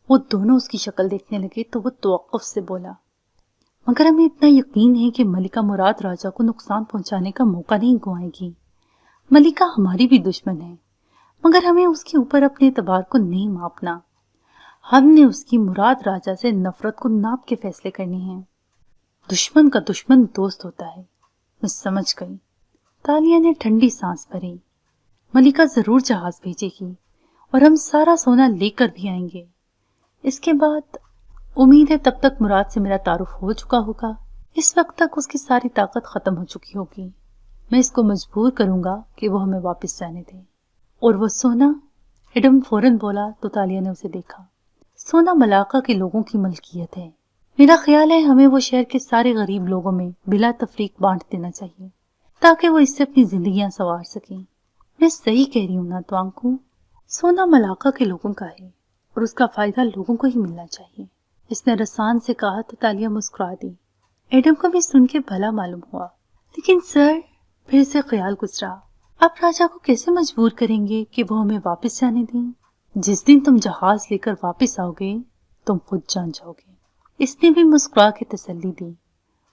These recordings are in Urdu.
وہ دونوں اس کی شکل دیکھنے لگے تو وہ توقف سے بولا، مگر ہمیں اتنا یقین ہے کہ ملکہ مراد راجہ کو نقصان پہنچانے کا موقع نہیں گنوائے گی۔ ملکہ ہماری بھی دشمن ہے، مگر ہمیں اس کے اوپر اپنے اعتبار کو نہیں ماپنا۔ ہم نے اس کی مراد راجہ سے نفرت کو ناپ کے فیصلے کرنے ہیں۔ دشمن کا دشمن دوست ہوتا ہے، میں سمجھ گئی۔ تالیہ نے ٹھنڈی سانس بھری۔ ملکہ ضرور جہاز بھیجے گی اور ہم سارا سونا لے کر بھی آئیں گے۔ اس کے بعد امید ہے تب تک مراد سے میرا تعارف ہو چکا ہوگا۔ اس وقت تک اس کی ساری طاقت ختم ہو چکی ہوگی۔ میں اس کو مجبور کروں گا کہ وہ ہمیں واپس جانے دے۔ اور وہ سونا؟ ایڈم فوراً بولا تو تالیہ نے اسے دیکھا۔ سونا ملاقہ کے لوگوں کی ملکیت ہے۔ میرا خیال ہے ہمیں وہ شہر کے سارے غریب لوگوں میں بلا تفریق بانٹ دینا چاہیے تاکہ وہ اس سے اپنی زندگیاں سنوار سکیں۔ میں صحیح کہہ رہی ہوں نا توانکو؟ سونا ملاقہ کے لوگوں کا ہے اور اس کا فائدہ لوگوں کو ہی ملنا چاہیے، اس نے رسان سے کہا تو تالیہ مسکرا دی۔ ایڈم کو بھی سن کے بھلا معلوم ہوا۔ لیکن سر، پھر سے خیال گزرا، آپ راجہ کو کیسے مجبور کریں گے کہ وہ ہمیں واپس جانے دیں؟ جس دن تم جہاز لے کر واپس آؤ گے تم خود جان جاؤ گے۔ اس نے بھی مسکرا کے تسلی دی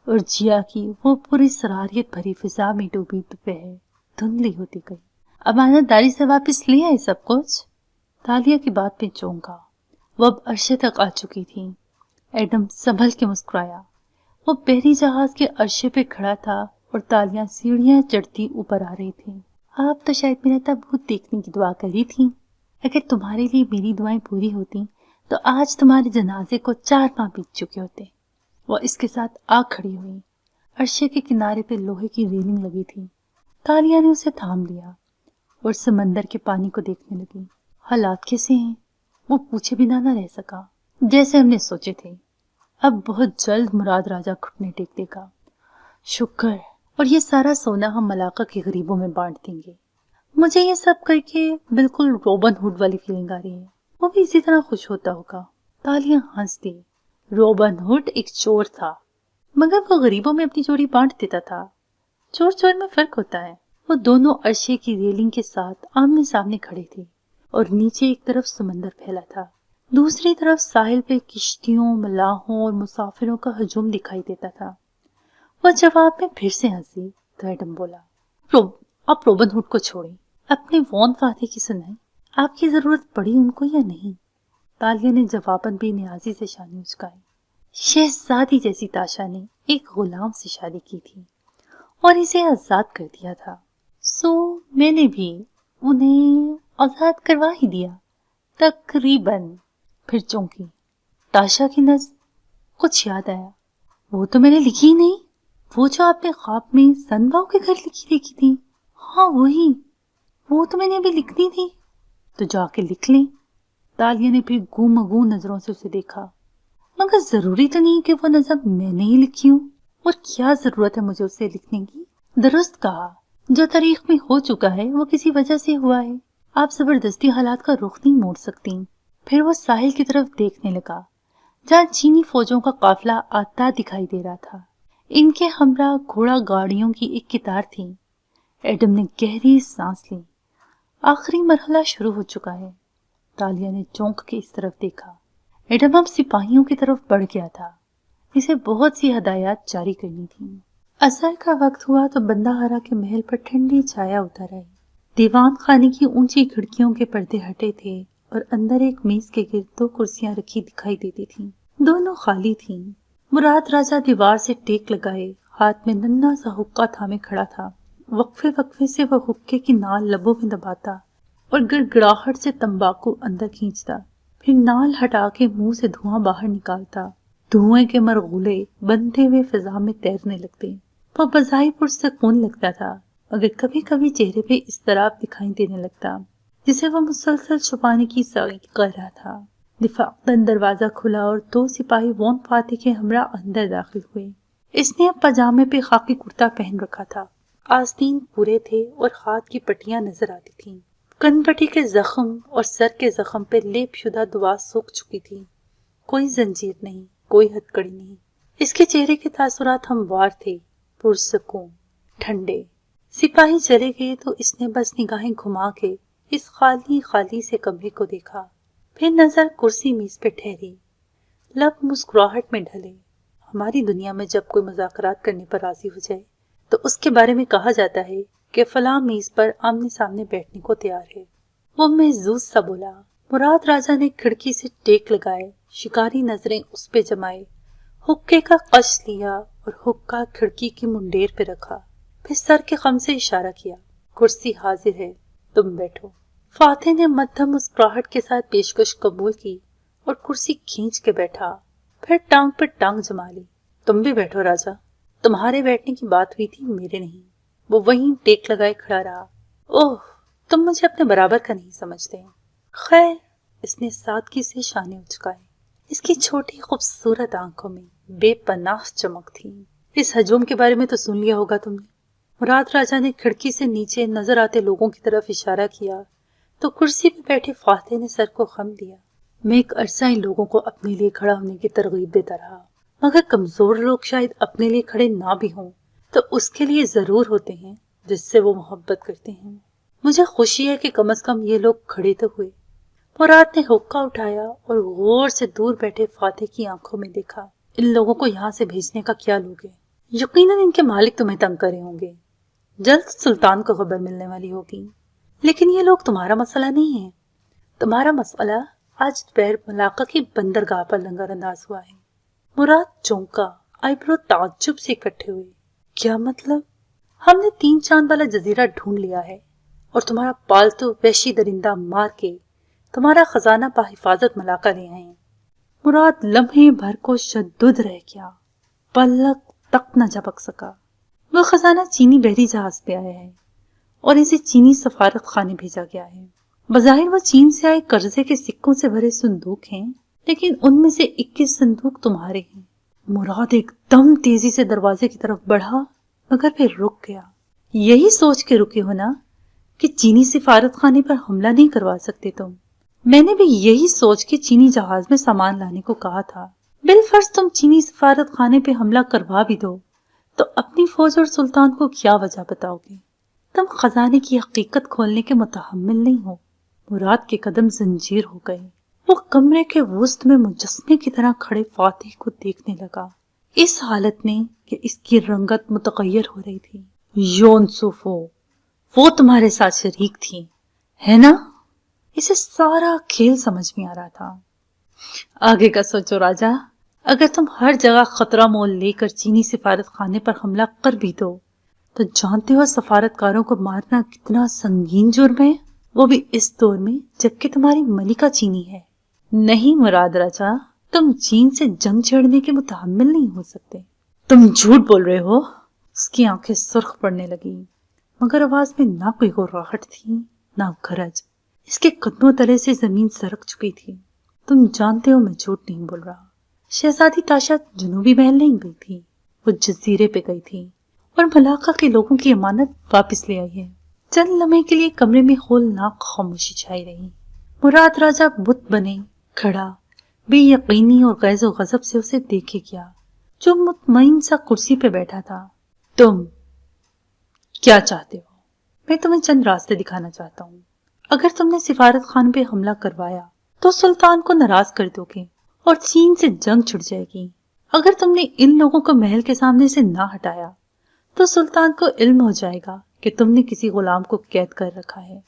اور جیا کی وہ پوری سراریت بھری فضا میں ڈوبی دوپہر دھندلی ہوتی گئی۔ امانت داری سے واپس لے آئے سب کچھ؟ تالیہ کی بات پہ چونکا۔ وہ اب عرشے تک آ چکی تھی۔ ایڈم سنبھل کے مسکرایا۔ وہ بحری جہاز کے عرشے پہ کھڑا تھا اور تالیہ سیڑھیاں چڑھتی اوپر آ رہی تھی۔ آپ تو شاید میرا تابوت دیکھنے کی دعا کری تھی۔ اگر تمہارے لیے میری دعائیں پوری ہوتی تو آج تمہارے جنازے کو 4 ماہ بیت چکے ہوتے۔ وہ اس کے ساتھ آ کھڑی ہوئی۔ عرشے کے کنارے پہ لوہے کی ریلنگ لگی تھی۔ تالیہ نے اسے تھام لیا اور سمندر کے پانی کو دیکھنے لگی۔ حالات کیسے ہیں؟ وہ پوچھے بنا نہ رہ سکا۔ جیسے ہم نے سوچے تھے، اب بہت جلد مراد راجہ گھٹنے ٹیک دے گا۔ شکر، اور یہ سارا سونا ہم ملاقہ کے غریبوں میں بانٹ دیں گے۔ مجھے یہ سب کر کے بالکل روبن ہوڈ والی فیلنگ آ رہی ہے۔ وہ بھی اسی طرح خوش ہوتا ہوگا۔ تالیہ ہنس دی۔ روبن ہوڈ ایک چور تھا، مگر وہ غریبوں میں اپنی چوری بانٹ دیتا تھا۔ چور چور میں فرق ہوتا ہے۔ وہ دونوں عرشے کی ریلنگ کے ساتھ آمنے سامنے کھڑے تھے اور نیچے ایک طرف سمندر پھیلا تھا، دوسری طرف ساحل پہ کشتیوں، ملاحوں اور مسافروں کا ہجوم دکھائی دیتا تھا۔ وہ جواب میں پھر سے ہنسی تو ایڈم بولا، آپ روبن ہوڈ کو چھوڑیں، اپنے وان فاتح کی سنیں۔ آپ کی ضرورت پڑی ان کو یا نہیں؟ تالیہ نے جواباً بے نیازی سے شانے اچکائے۔ شہزادی جیسی تاشا نے ایک غلام سے شادی کی تھی اور اسے آزاد کر دیا تھا، سو میں نے بھی انہیں آزاد کروا ہی دیا تقریباً۔ پھر چونکی۔ تاشا کی نظر کچھ یاد آیا۔ وہ تو میں نے لکھی نہیں، وہ جو آپ نے خواب میں سنباؤ کے گھر لکھی دیکھی تھی۔ ہاں وہی، وہ تو میں نے ابھی لکھنی تھی۔ تو جا کے لکھ لیں۔ تالیہ نے پھر گوں مگوں نظروں سے اسے دیکھا۔ مگر ضروری تو نہیں کہ وہ نظم میں نے ہی لکھی ہوں، اور کیا ضرورت ہے مجھے اسے لکھنے کی؟ درست کہا، جو تاریخ میں ہو چکا ہے وہ کسی وجہ سے ہوا ہے، آپ زبردستی حالات کا رخ نہیں موڑ سکتی۔ پھر وہ ساحل کی طرف دیکھنے لگا جہاں چینی فوجوں کا قافلہ آتا دکھائی دے رہا تھا۔ ان کے ہمراہ گھوڑا گاڑیوں کی ایک قطار تھی۔ ایڈم نے گہری سانس لی۔ آخری مرحلہ شروع ہو چکا ہے۔ تالیہ نے چونک کے اس طرف دیکھا۔ ایڈم اب سپاہیوں کی طرف بڑھ گیا تھا، اسے بہت سی ہدایات جاری کرنی تھیں۔ عصر کا وقت ہوا تو بندہ ہارا کے محل پر ٹھنڈی چھایا اتر آئی۔ دیوان خانے کی اونچی کھڑکیوں کے پردے ہٹے تھے اور اندر ایک میز کے گرد 2 کرسیاں رکھی دکھائی دیتی تھیں، دونوں خالی تھیں۔ مراد راجہ دیوار سے ٹیک لگائے ہاتھ میں ننھا سا حقہ تھامے کھڑا تھا۔ وقفے وقفے سے وہ حقے کی نال لبوں میں دباتا اور گڑگڑاہٹ سے تمباکو اندر کھینچتا، پھر نال ہٹا کے منہ سے دھواں باہر نکالتا۔ دھوئیں کے مرغولے بنتے ہوئے فضا میں تیرنے لگتے۔ وہ بظاہر پرسکون لگتا تھا، مگر کبھی کبھی چہرے پہ اضطراب دکھائی دینے لگتا جسے وہ مسلسل چھپانے کی سعی کر رہا تھا۔ دفاقتاً دروازہ کھلا اور 2 سپاہی وان فاتح کے ہمراہ اندر داخل ہوئے۔ اس نے اب پاجامے پہ خاکی کرتا پہن رکھا تھا، آستین پورے تھے اور ہاتھ کی پٹیاں نظر آتی تھیں۔ کن پٹی کے زخم اور سر کے زخم پہ لیپ شدہ دوا سوکھ چکی تھی۔ کوئی زنجیر نہیں، کوئی ہتھکڑی نہیں۔ اس کے چہرے کے تاثرات ہموار تھے، پرسکون، ٹھنڈے۔ سپاہی چلے گئے تو اس نے بس نگاہیں گھما کے اس خالی خالی سے کمرے کو دیکھا۔ پھر نظر کرسی میز پہ ٹھہری، لب مسکراہٹ میں ڈھلے۔ ہماری دنیا میں جب کوئی مذاکرات کرنے پر راضی ہو جائے تو اس کے بارے میں کہا جاتا ہے کہ فلاں میز پر آمنے سامنے بیٹھنے کو تیار ہے۔ وہ محظوظ سا بولا۔ مراد راجہ نے کھڑکی سے ٹیک لگائے، شکاری نظریں اس پہ جمائے، حقے کا قش لیا اور حقہ کھڑکی کی منڈیر پہ رکھا، پھر سر کے خم سے اشارہ کیا، کرسی حاضر ہے، تم بیٹھو۔ فاتح نے مدھم مسکراہٹ کے ساتھ پیشکش قبول کی اور کرسی کھینچ کے بیٹھا، پھر ٹانگ پر ٹانگ جما لی۔ تم بھی بیٹھو راجہ، تمہارے بیٹھنے کی بات ہوئی تھی، میرے نہیں۔ وہ وہیں ٹیک لگائے کھڑا رہا۔ اوہ، تم مجھے اپنے برابر کا نہیں سمجھتے۔ خیر، اس نے سادگی سے شانے اچکائے۔ اس کی چھوٹی خوبصورت آنکھوں میں بے پناہ چمک تھی۔ اس ہجوم کے بارے میں تو سن لیا ہوگا تم نے۔ مراد راجہ نے کھڑکی سے نیچے نظر آتے لوگوں کی طرف اشارہ کیا تو کرسی پہ بیٹھے فاتح نے سر کو خم دیا۔ میں ایک عرصہ ان لوگوں کو اپنے لیے کھڑا ہونے کی ترغیب دیتا رہا، مگر کمزور لوگ شاید اپنے لیے کھڑے نہ بھی ہوں تو اس کے لیے ضرور ہوتے ہیں جس سے وہ محبت کرتے ہیں۔ مجھے خوشی ہے کہ کم از کم یہ لوگ کھڑے تو ہوئے۔ مراد نے حقہ اٹھایا اور غور سے دور بیٹھے فاتح کی آنکھوں میں دیکھا۔ ان لوگوں کو یہاں سے بھیجنے کا کیا لوگ ہے؟ یقیناً ان کے مالک تمہیں تنگ کرے ہوں گے، جلد سلطان کو خبر ملنے والی ہوگی، لیکن یہ لوگ تمہارا مسئلہ نہیں ہے۔ تمہارا مسئلہ آج دوپہر ملاقہ کی بندرگاہ پر لنگر انداز ہوا ہے۔ مراد چونکا، آئیبرو تعجب سے اکٹھے ہوئے۔ کیا مطلب؟ ہم نے 3 چاند والا جزیرہ ڈھونڈ لیا ہے اور تمہارا پالتو وحشی درندہ مار کے تمہارا خزانہ بحفاظت ملاقہ لے آئے ہیں۔ مراد لمحے بھر کو شدد رہ گیا، پلک تک نہ جھپک سکا۔ وہ خزانہ چینی بحری جہاز پہ آیا ہے اور اسے چینی سفارت خانے بھیجا گیا ہے۔ بظاہر وہ چین سے آئے قرضے کے سکوں سے بھرے صندوق ہیں، لیکن ان میں سے 21 صندوق تمہارے ہیں۔ مراد ایک دم تیزی سے دروازے کی طرف بڑھا مگر پھر رک گیا۔ یہی سوچ کے رکے ہونا کہ چینی سفارت خانے پر حملہ نہیں کروا سکتے تم۔ میں نے بھی یہی سوچ کے چینی جہاز میں سامان لانے کو کہا تھا۔ بالفرض تم چینی سفارت خانے پہ حملہ کروا بھی دو تو اپنی فوج اور سلطان کو کیا وجہ بتاؤ گے؟ تم خزانے کی حقیقت کھولنے کے متحمل نہیں ہو۔ مراد کے قدم زنجیر ہو گئے۔ وہ کمرے کے وسط میں مجسمے کی طرح کھڑے فاتح کو دیکھنے لگا، اس حالت میں کہ اس کی رنگت متغیر ہو رہی تھی۔ یونسوفو، وہ تمہارے ساتھ شریک تھی، ہے نا؟ اسے سارا کھیل سمجھ میں آ رہا تھا۔ آگے کا سوچو راجہ، اگر تم ہر جگہ خطرہ مول لے کر چینی سفارت خانے پر حملہ کر بھی دو تو جانتے ہو سفارتکاروں کو مارنا کتنا سنگین جرم ہے، وہ بھی اس دور میں جبکہ تمہاری ملکہ چینی ہے۔ نہیں مراد راجہ، تم چین سے جنگ چھیڑنے کے متحمل نہیں ہو سکتے۔ تم جھوٹ بول رہے ہو۔ اس کی آنکھیں سرخ پڑنے لگی مگر آواز میں نہ کوئی غراہٹ تھی نہ گرج۔ اس کے قدموں تلے سے زمین سرک چکی تھی۔ تم جانتے ہو میں جھوٹ نہیں بول رہا۔ شہزادی تاشا جنوبی محل نہیں گئی تھی، وہ جزیرے پہ گئی تھی اور ملاقہ کے لوگوں کی امانت واپس لے آئی ہے۔ چند لمحے کے لیے کمرے میں ہولناک خاموشی چھائی رہی۔ مراد راجہ بت بنے کھڑا بے یقینی اور غیظ و غضب سے اسے دیکھے گیا جو مطمئن سا کرسی پہ بیٹھا تھا۔ تم کیا چاہتے ہو؟ میں تمہیں چند راستے دکھانا چاہتا ہوں۔ اگر تم نے سفارت خان پہ حملہ کروایا تو سلطان کو ناراض کر دو گے اور چین سے جنگ چھڑ جائے گی۔ اگر تم نے ان لوگوں کو محل کے سامنے سے نہ ہٹایا تو سلطان کو علم ہو جائے گا کہ تم نے کسی غلام کو قید کر رکھا ہے۔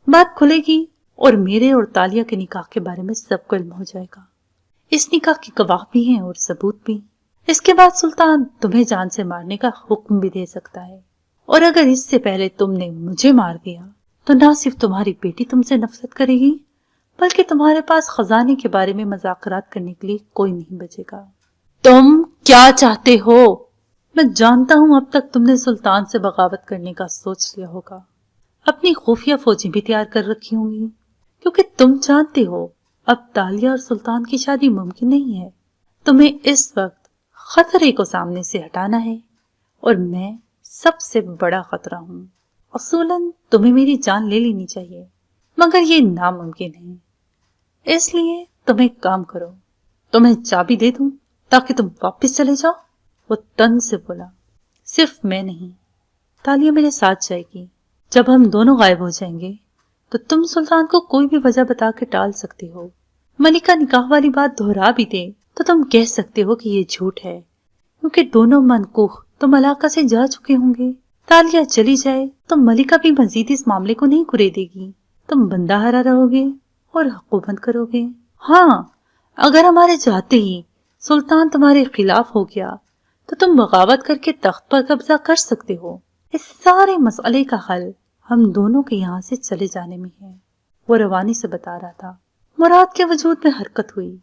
بات کھلے گی اور میرے اور تالیہ کے نکاح کے بارے میں سب کو علم ہو جائے گا۔ اس نکاح کی گواہ بھی ہیں اور ثبوت بھی۔ اس کے بعد سلطان تمہیں جان سے مارنے کا حکم بھی دے سکتا ہے، اور اگر اس سے پہلے تم نے مجھے مار دیا تو نہ صرف تمہاری بیٹی تم سے نفرت کرے گی بلکہ تمہارے پاس خزانے کے بارے میں مذاکرات کرنے کے لیے کوئی نہیں بچے گا۔ تم کیا چاہتے ہو؟ میں جانتا ہوں اب تک تم نے سلطان سے بغاوت کرنے کا سوچ لیا ہوگا، اپنی خفیہ فوجیں بھی تیار کر رکھی ہوں گی، کیونکہ تم جانتے ہو اب تالیہ اور سلطان کی شادی ممکن نہیں ہے۔ تمہیں اس وقت خطرے کو سامنے سے ہٹانا ہے اور میں سب سے بڑا خطرہ ہوں۔ اصولاً تمہیں میری جان لے لینی چاہیے مگر یہ ناممکن ہے۔ اس لیے تم ایک کام کرو، تمہیں چابی دے دوں تاکہ تم واپس چلے جاؤ۔ وہ تن سے بولا، صرف میں نہیں، تالیہ میرے ساتھ جائے گی۔ جب ہم دونوں غائب ہو جائیں گے تو تم سلطان کو کوئی بھی وجہ بتا کے ٹال سکتے ہو ملکہ نکاح والی بات دہرا بھی دے تو تم کہہ سکتے ہو کہ یہ جھوٹ ہے، کیونکہ دونوں منکوح تو ملاقہ سے جا چکے ہوں گے۔ تالیہ چلی جائے تو ملکہ بھی مزید اس معاملے کو نہیں کرے دے گی، تم بندہ ہرا رہو گے اور حکومت کرو گے۔ ہاں، اگر ہمارے چاہتے ہی سلطان تمہارے خلاف ہو گیا تو تم بغاوت کر کے تخت پر قبضہ کر سکتے ہو۔ اس سارے مسئلے کا حل ہم دونوں کے یہاں سے چلے جانے میں ہے، وہ روانی سے بتا رہا تھا۔ مراد کے وجود میں حرکت ہوئی،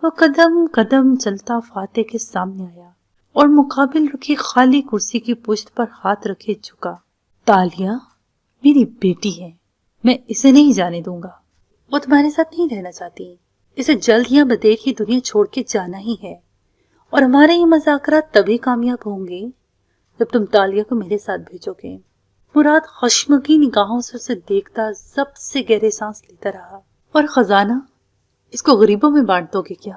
وہ قدم قدم چلتا فاتح کے سامنے آیا اور مقابل رکھی خالی کرسی کی پشت پر ہاتھ رکھے جھکا۔ تالیہ میری بیٹی ہے، میں اسے نہیں جانے دوں گا۔ وہ تمہارے ساتھ نہیں رہنا چاہتی، اسے جلد یا بدیر ہی دنیا چھوڑ کے جانا ہی ہے، اور ہمارے یہ مذاکرات تبھی کامیاب ہوں گے جب تم تالیہ کو میرے ساتھ بھیجو گے۔ مراد خشمگی نگاہوں سے اسے دیکھتا ضبط سے گہرے سانس لیتا رہا۔ اور خزانہ، اس کو غریبوں میں بانٹ دو گے کیا؟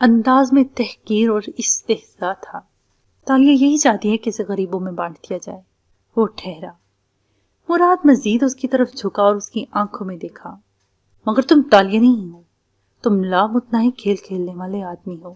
انداز میں تحقیر اور استہزاء تھا۔ تالیہ یہی چاہتی ہے کہ اسے غریبوں میں بانٹ دیا جائے۔ وہ ٹھہرا۔ مراد مزید اس کی طرف جھکا اور اس کی آنکھوں میں دیکھا۔ مگر تم تالیہ نہیں ہو، تم لامتناہی کھیل کھیلنے والے آدمی ہو،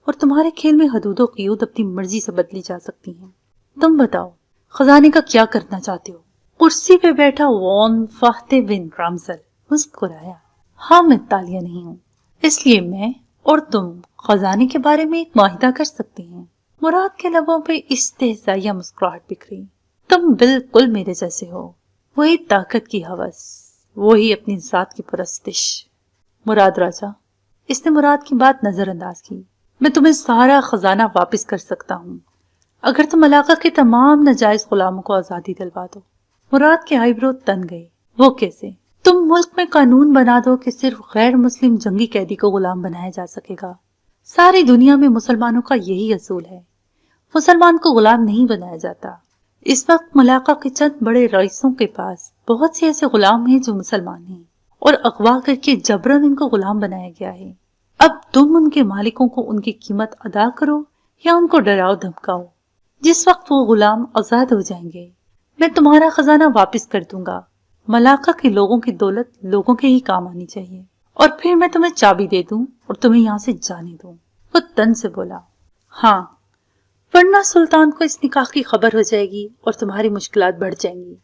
اور تمہارے کھیل میں حدود و قیود اپنی مرضی سے بدلی جا سکتی ہیں۔ تم بتاؤ، خزانے کا کیا کرنا چاہتے ہو؟ کرسی پہ بیٹھا وان فاتح بن رامزل مسکرایا۔ ہاں، میں تالیہ نہیں ہوں، اس لیے میں اور تم خزانے کے بارے میں ایک معاہدہ کر سکتے ہیں۔ مراد کے لبوں پہ استہزائیہ مسکراہٹ بکھری۔ تم بالکل میرے جیسے ہو، وہی طاقت کی ہوس، وہی اپنی ذات کی پرستش۔ مراد راجہ، اس نے مراد کی بات نظر انداز کی، میں تمہیں سارا خزانہ واپس کر سکتا ہوں اگر تم علاقہ کے تمام ناجائز غلاموں کو آزادی دلوا دو۔ مراد کے آئی برو تن گئے۔ وہ کیسے؟ تم ملک میں قانون بنا دو کہ صرف غیر مسلم جنگی قیدی کو غلام بنایا جا سکے گا۔ ساری دنیا میں مسلمانوں کا یہی اصول ہے، مسلمان کو غلام نہیں بنایا جاتا۔ اس وقت ملاقہ کے چند بڑے رئیسوں کے پاس بہت سے ایسے غلام ہیں جو مسلمان ہیں، اور اغوا کر کے جبراً ان کو غلام بنایا گیا ہے۔ اب تم ان کے مالکوں کو ان کی قیمت ادا کرو یا ان کو ڈراؤ دھمکاؤ۔ جس وقت وہ غلام آزاد ہو جائیں گے، میں تمہارا خزانہ واپس کر دوں گا۔ ملاقہ کے لوگوں کی دولت لوگوں کے ہی کام آنی چاہیے، اور پھر میں تمہیں چابی دے دوں اور تمہیں یہاں سے جانے دوں۔ وہ تن سے بولا، ہاں، ورنہ سلطان کو اس نکاح کی خبر ہو جائے گی اور تمہاری مشکلات بڑھ جائیں گی۔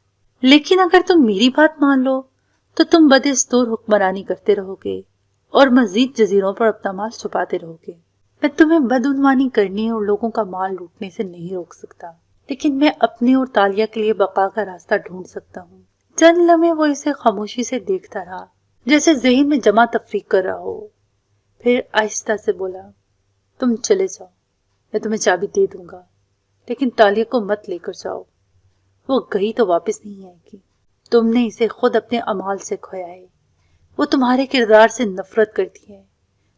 لیکن اگر تم میری بات مان لو تو تم بدستور حکمرانی کرتے رہو گے اور مزید جزیروں پر اپنا مال چھپاتے رہو گے۔ میں تمہیں بدعنوانی کرنے اور لوگوں کا مال لوٹنے سے نہیں روک سکتا، لیکن میں اپنے اور تالیہ کے لیے بقا کا راستہ ڈھونڈ سکتا ہوں۔ چند لمحے وہ اسے خاموشی سے دیکھتا رہا، جیسے ذہن میں جمع تفریق کر رہا ہو۔ پھر آہستہ سے بولا، تم چلے جاؤ، میں تمہیں چابی دے دوں گا، لیکن تالیہ کو مت لے کر جاؤ، وہ گئی تو واپس نہیں آئے گی۔ تم نے اسے خود اپنے اعمال سے کھویا ہے، وہ تمہارے کردار سے نفرت کرتی ہے،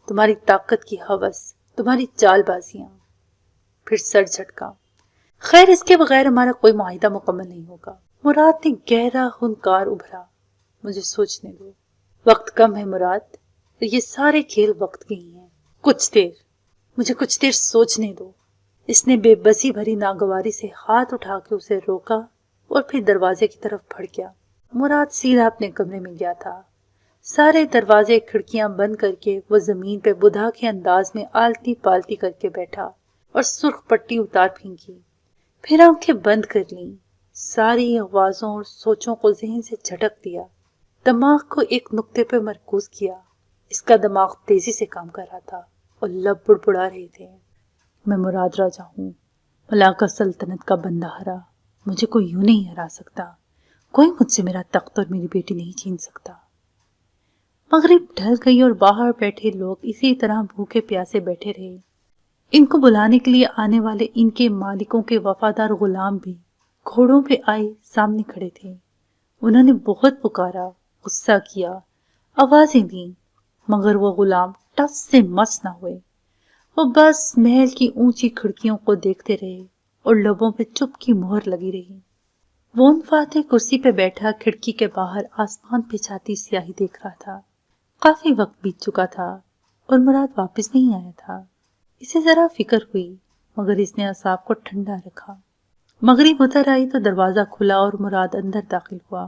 تمہاری طاقت کی ہوس، تمہاری چال بازیاں۔ پھر سر جھٹکا۔ خیر، اس کے بغیر ہمارا کوئی معاہدہ مکمل نہیں ہوگا۔ مراد نے گہرا ہنکار ابھرا۔ مجھے سوچنے دو، وقت کم ہے مراد، یہ سارے کھیل وقت کے ہی ہیں۔ مجھے کچھ دیر سوچنے دو۔ اس نے بے بسی بھری ناگواری سے ہاتھ اٹھا کے اسے روکا اور پھر دروازے کی طرف بڑھ گیا۔ مراد سیدھا اپنے کمرے میں گیا تھا۔ سارے دروازے کھڑکیاں بند کر کے وہ زمین پہ بدھا کے انداز میں آلتی پالتی کر کے بیٹھا اور سرخ پٹی اتار پھینکی، پھر آنکھیں بند کر لیں، ساری آوازوں اور سوچوں کو ذہن سے جھٹک دیا، دماغ کو ایک نقطے پہ مرکوز کیا۔ اس کا دماغ تیزی سے کام کر رہا تھا اور لب بڑبڑا رہے تھے۔ میں مراد راجہ ہوں، ملاقہ سلطنت کا بندہ ہرا، مجھے کوئی یوں نہیں ہرا سکتا، کوئی مجھ سے میرا تخت اور میری بیٹی نہیں چھین سکتا۔ مغرب ڈھل گئی اور باہر بیٹھے لوگ اسی طرح بھوکے پیاسے بیٹھے رہے۔ ان کو بلانے کے لیے آنے والے ان کے مالکوں کے وفادار غلام بھی گھوڑوں پہ آئے سامنے کھڑے تھے۔ انہوں نے بہت پکارا، غصہ کیا، آوازیں دیں، مگر وہ غلام ٹس سے مس نہ ہوئے۔ وہ بس محل کی اونچی کھڑکیوں کو دیکھتے رہے اور لبوں پہ چپ کی مہر لگی رہی۔ وون فاتح کرسی پہ بیٹھا کھڑکی کے باہر آسمان پہ چھاتی سیاہی دیکھ رہا تھا۔ کافی وقت بیت چکا تھا اور مراد واپس نہیں آیا تھا۔ اسے ذرا فکر ہوئی، مگر اس نے اعصاب کو ٹھنڈا رکھا۔ مغرب اتر آئی تو دروازہ کھلا اور مراد اندر داخل ہوا۔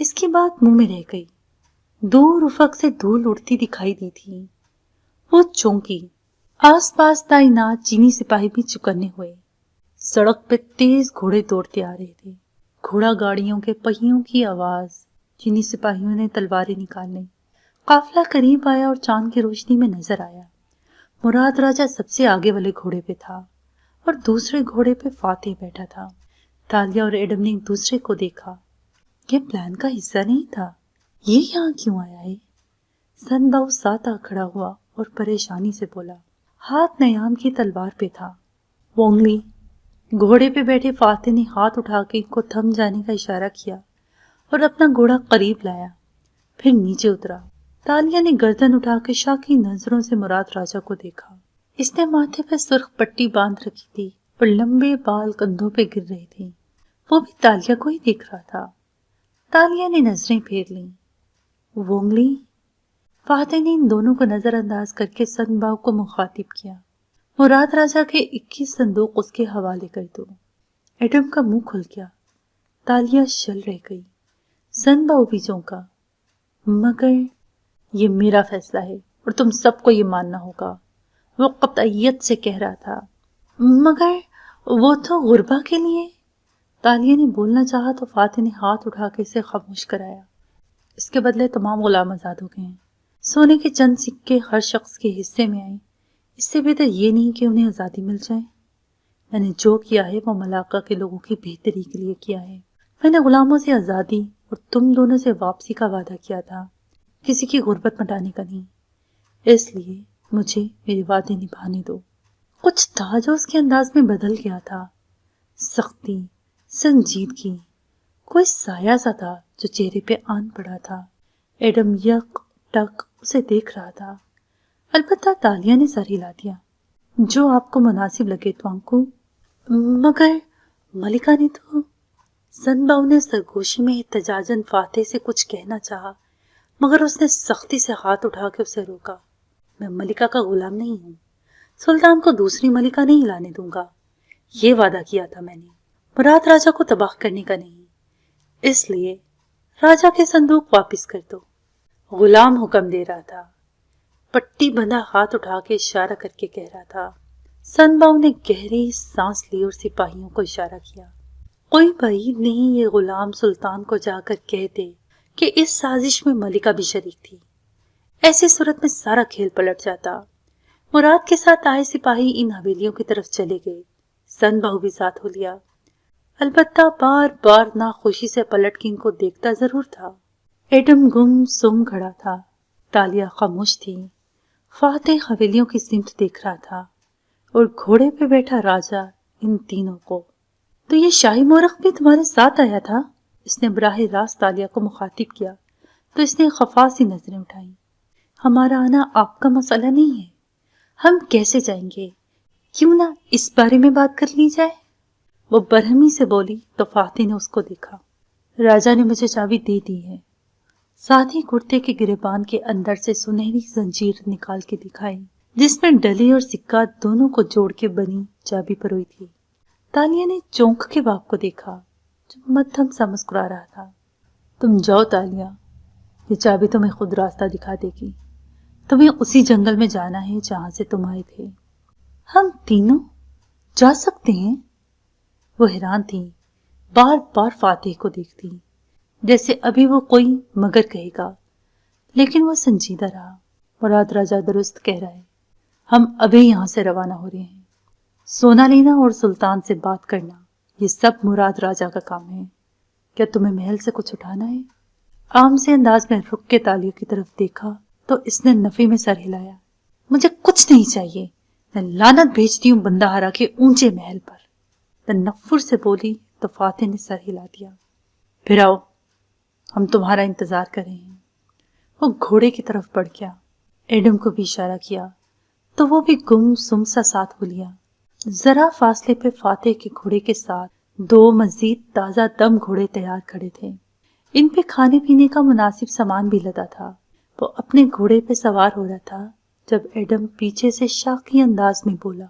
اس کی بات منہ میں رہ گئی۔ دور افق سے دھول اڑتی دکھائی دی تھی۔ وہ چونکی۔ آس پاس تعینات چینی سپاہی بھی چکنے ہوئے۔ سڑک پہ تیز گھوڑے دوڑتے آ رہے تھے۔ گھوڑا گاڑیوں کے پہیوں کی آواز۔ چینی سپاہیوں نے تلواریں نکال لیں۔ قافلہ قریب آیا اور چاند کی روشنی میں نظر آیا۔ مراد راجہ سب سے آگے والے گھوڑے پہ تھا اور دوسرے گھوڑے پہ فاتح بیٹھا تھا۔ تالیہ اور ایڈم نے ایک دوسرے کو دیکھا۔ یہ پلان کا حصہ نہیں تھا۔ یہ یہاں کیوں آیا ہے؟ سن باؤ ساتھ آ کھڑا ہوا اور پریشانی سے بولا۔ ہاتھ نیام کی تلوار پہ تھا۔ وونگلی۔ گھوڑے پہ بیٹھے فاتح نے ہاتھ اٹھا کے ان کو تھم جانے کا اشارہ کیا اور اپنا گھوڑا قریب لایا، پھر نیچے اترا۔ تالیہ نے گردن اٹھا کے شاکی نظروں سے مراد راجہ کو دیکھا۔ اس نے ماتھے پہ سرخ پٹی باندھ رکھی تھی اور لمبے بال کندھوں پہ گر رہے تھے۔ وہ بھی تالیہ کو ہی دیکھ رہا تھا۔ تالیہ نے نظریں پھیر لیں۔ وونگلی؟ فاتح نے ان دونوں کو نظر انداز کر کے سن باؤ کو مخاطب کیا۔ مراد راجہ کے 21 صندوق اس کے حوالے کر دو۔ ایڈم کا منہ کھل گیا۔ تالیہ شل رہ گئی۔ سن باؤ بھی چونکا۔ مگر یہ میرا فیصلہ ہے اور تم سب کو یہ ماننا ہوگا، وہ قطعیت سے کہہ رہا تھا۔ مگر وہ تو غربا کے لیے۔ تالیہ نے بولنا چاہا تو فاتح نے ہاتھ اٹھا کے اسے خاموش کرایا۔ اس کے بدلے تمام غلام آزاد ہو گئے ہیں۔ سونے کے چند سکے ہر شخص کے حصے میں آئیں۔ اس سے بہتر یہ نہیں کہ انہیں آزادی مل جائے۔ میں نے جو کیا ہے وہ ملاقہ کے لوگوں کی بہتری کے لیے کیا ہے۔ میں نے غلاموں سے آزادی اور تم دونوں سے واپسی کا وعدہ کیا تھا، کسی کی غربت مٹانے کا نہیں۔ اس لیے مجھے میرے وعدے نبھانے دو۔ کچھ تھا جو اس کے انداز میں بدل گیا تھا، سختی، سنجیدگی، کوئی سایہ سا تھا جو چہرے پہ آن پڑا تھا۔ ایڈم یک ٹک اسے دیکھ رہا تھا۔ البتہ تالیہ نے سر ہلا دیا۔ جو آپ کو مناسب لگے توانکو۔ مگر ملکہ نے تو… سن باؤ نے سرگوشی میں احتجاجاً فاتح سے کچھ کہنا چاہا، مگر اس نے سختی سے ہاتھ اٹھا کے اسے روکا۔ میں ملکہ کا غلام نہیں ہوں، سلطان کو دوسری ملکہ نہیں لانے دوں گا۔ یہ وعدہ کیا تھا میں نے، مراد راجہ کو تباہ کرنے کا نہیں۔ اس لیے راجہ کے صندوق واپس کر دو۔ غلام حکم دے رہا تھا، پٹی بندھا ہاتھ اٹھا کے اشارہ کر کے کہہ رہا تھا۔ سن باؤ نے گہری سانس لی اور سپاہیوں کو اشارہ کیا۔ کوئی بعید نہیں یہ غلام سلطان کو جا کر کہتے کہ اس سازش میں ملکہ بھی شریک تھی۔ ایسی صورت میں سارا کھیل پلٹ جاتا۔ مراد کے ساتھ آئے سپاہی ان حویلیوں کی طرف چلے گئے۔ سن باؤ بھی ساتھ ہو لیا، البتہ بار بار ناخوشی سے پلٹ کے ان کو دیکھتا ضرور تھا۔ ایڈم گم سم کھڑا تھا۔ تالیہ خاموش تھی۔ فاتح حویلیوں کی سمت دیکھ رہا تھا اور گھوڑے پہ بیٹھا راجہ ان تینوں کو۔ تو یہ شاہی مورخ بھی تمہارے ساتھ آیا تھا؟ اس نے براہ راست تالیہ کو مخاطب کیا تو اس نے خفا سی نظریں اٹھائیں۔ ہمارا آنا آپ کا مسئلہ نہیں ہے، ہم کیسے جائیں گے؟ کیوں نہ اس بارے میں بات کر لی جائے؟ وہ برہمی سے بولی تو فاتح نے اس کو دیکھا۔ راجہ نے مجھے چابی دے دی ہے۔ ساتھ ہی کرتے کے گریبان کے اندر سے سنہری زنجیر نکال کے دکھائی جس میں ڈلی اور سکہ دونوں کو جوڑ کے بنی چابی پروئی تھی۔ تالیہ نے چونک کے باپ کو دیکھا جو مدھم سا مسکرا رہا تھا۔ تم جاؤ تالیہ، یہ چابی تمہیں خود راستہ دکھا دے گی۔ تمہیں اسی جنگل میں جانا ہے جہاں سے تم آئے تھے۔ ہم تینوں جا سکتے ہیں؟ وہ حیران تھی، بار بار فاتح کو دیکھتی جیسے ابھی وہ کوئی مگر کہے گا، لیکن وہ سنجیدہ رہا۔ مراد راجہ درست کہہ رہا ہے، ہم ابھی یہاں سے روانہ ہو رہے ہیں۔ سونا لینا اور سلطان سے بات کرنا یہ سب مراد راجہ کا کام ہے۔ کیا تمہیں محل سے کچھ اٹھانا ہے؟ عام سے انداز میں رک کے تالیہ کی طرف دیکھا تو اس نے نفی میں سر ہلایا۔ مجھے کچھ نہیں چاہیے، میں لعنت بھیجتی ہوں بندہ ہرا کے اونچے محل پر۔ تنفر سے بولی تو فاتح نے سر ہلا دیا۔ پھر آؤ، ہم تمہارا انتظار کر رہے ہیں۔ وہ گھوڑے کی طرف بڑھ گیا۔ ایڈم کو بھی اشارہ کیا تو وہ بھی گم سم سا ساتھ ہو لیا۔ ذرا فاصلے پہ فاتح کے گھوڑے کے ساتھ 2 مزید تازہ دم گھوڑے تیار کھڑے تھے۔ ان پہ کھانے پینے کا مناسب سامان بھی لدا تھا۔ وہ اپنے گھوڑے پہ سوار ہو رہا تھا جب ایڈم پیچھے سے شاخی انداز میں بولا،